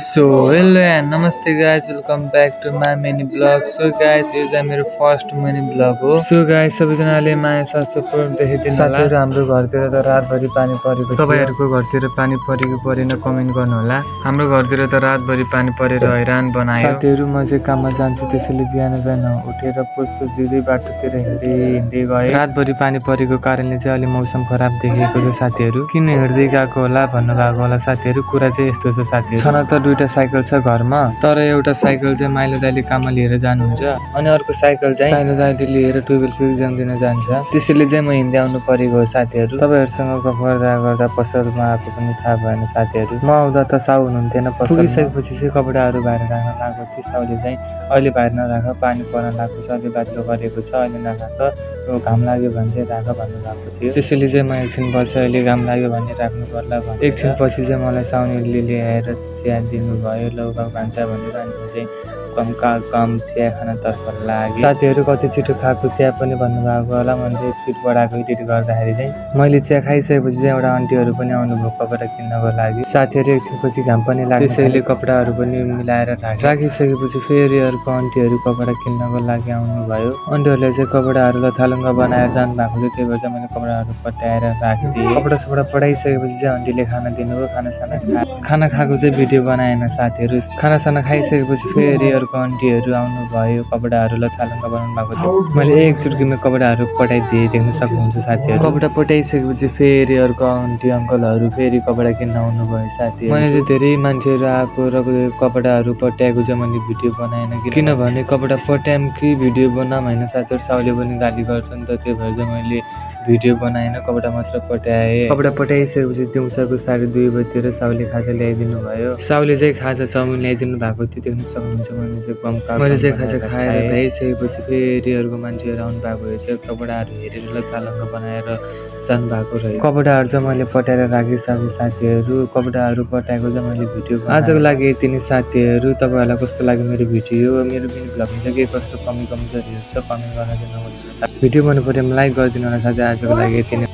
So hello and नमस्ते guys, welcome back to my mini blog. So guys, यो चाहिँ मेरो फर्स्ट मिनी ब्लग हो। सो गाइस, सबैजनाले माया साथ सपोर्ट देखिदिनु होला। साथीहरु, हाम्रो घरतिर त रातभरि पानी परेको थियो। तपाईहरुको घरतिर पानी परेको परेन कमेन्ट गर्नु होला। हाम्रो घरतिर त रातभरि पानी परेर हैरान बनायो। साथीहरु, म चाहिँ काममा जान्छु, त्यसैले बिहान बिहान उठेर पोस्ट दिँदै बाटोतिर हिँड्दै गए। रातभरि पानी परेको कारणले चाहिँ अलि मौसम खराब देखिएको छ साथीहरु। किन हिँड्दै गएको होला भन्नुभएको होला साथीहरु। कुरा चाहिँ यस्तो छ साथीहरु, छन त दुईटा साइकल छ घरमा, तर एउटा साइकल चाहिँ माइलो दाइले काममा लिएर जानुहुन्छ अनि अर्को साइकल चाहिँ साइलो दाइले लिएर 12 एक्जाम दिन जान्छ। त्यसैले चाहिँ म हिँड्दै आउनु परेको हो साथीहरु। तपाईहरुसँग गफ गर्दा पसलमा आएको पनि थाहा भएन साथीहरु। म आउँदा त साउ हुनुहुन्थेन। पसल पुगिसकेपछि चाहिँ कपडाहरू बाहिर राख्न लागेको थियो। साउले चाहिँ अहिले बाहिर नराख, पानी पर्न लाग्यो, सधैँ बाटो गरेको छ, अहिले नराख, घाम लाग्यो भने चाहिँ राख भन्नुभएको थियो। त्यसैले चाहिँ म एकछिन पछि अहिले घाम लाग्यो भने राख्नु पर्ला भने एकछिन पछि चाहिँ मलाई साउनीले ल्याएर चिया दिनुभयो। लौ भान्सा भनेर अनि चाहिँ कम चिया खानतर्फ लागे। साथीहरु, कति छिटो खाएको चिया पनि भन्नुभएको होला। मैले स्पिड बढाएको एडिट गर्दाखेरि चाहिँ मैले चिया खाइसकेपछि चाहिँ एउटा आन्टीहरू पनि आउनुभयो कपडा किन्नको लागि। साथीहरु, एकछिनपछि घाम पनि लाग्यो, त्यसैले कपडाहरू पनि मिलाएर राखिसकेपछि फेरि अर्को आन्टीहरू कपडा किन्नको लागि आउनुभयो। आन्टीहरूले चाहिँ कपडाहरूलाई थालुङ्गा बनाएर जानु भएको थियो, त्यही भएर चाहिँ मैले कपडाहरू पट्याएर राखिदिएँ। कपडा सपडा पठाइसकेपछि चाहिँ आन्टीले खाना दिनुभयो। खाना खाएको चाहिँ भिडियो बनाएन साथीहरु। खानासाना खाइसकेपछि फेरि अर्को आन्टीहरू आउनुभयो, कपडाहरूलाई थालुङ्गा बनाउनु भएको थियो। मैले एक चुटकीमा कपडाहरू पठाइदिएँ, देख्न सक्नुहुन्छ साथीहरु। कपडा पठाइसकेपछि फेरि अर्को आन्टी अङ्कलहरू फेरि कपडा किन्न आउनुभयो साथीहरु। मैले चाहिँ धेरै मान्छेहरू आएको र कपडाहरू पट्याएको चाहिँ मैले भिडियो बनाएन, किनभने कपडा पट्याम कि भिडियो बनाऊँ होइन साथीहरु, साउले पनि गाली गर्छ नि त, त्यही भएर चाहिँ मैले भिडियो बनाएन, कपडा मात्र पट्याएँ। कपडा पठाइसकेपछि दिउँसोको 2:30 बजीतिर साउले खाजा ल्याइदिनु भयो। साउले चाहिँ खाजा चाउमिन ल्याइदिनु भएको थियो, देख्न सक्नुहुन्छ। मैले चाहिँ खाजा खाएर ल्याइसकेपछि फेरि अर्को मान्छेहरू आउनु भएको रहेछ, कपडाहरू हेरेर थालुङ्गा बनाएर जानु भएको रहेछ। कपडाहरू चाहिँ मैले पट्याएर राखिसकेँ साथीहरु। कपडाहरू पट्याएको चाहिँ मैले भिडियो आजको लागि यति नै साथीहरु। तपाईहरुलाई कस्तो लाग्यो मेरो भिडियो? मेरो मिनी ब्लगमा चाहिँ के कस्तो कमी कमजोरीहरू छ कमेन्ट गर्न चाहिँ नबिर्सनु। भिडियो मन पऱ्यो लाइक गरिदिनु होला साथै। आजको लागि यति नै।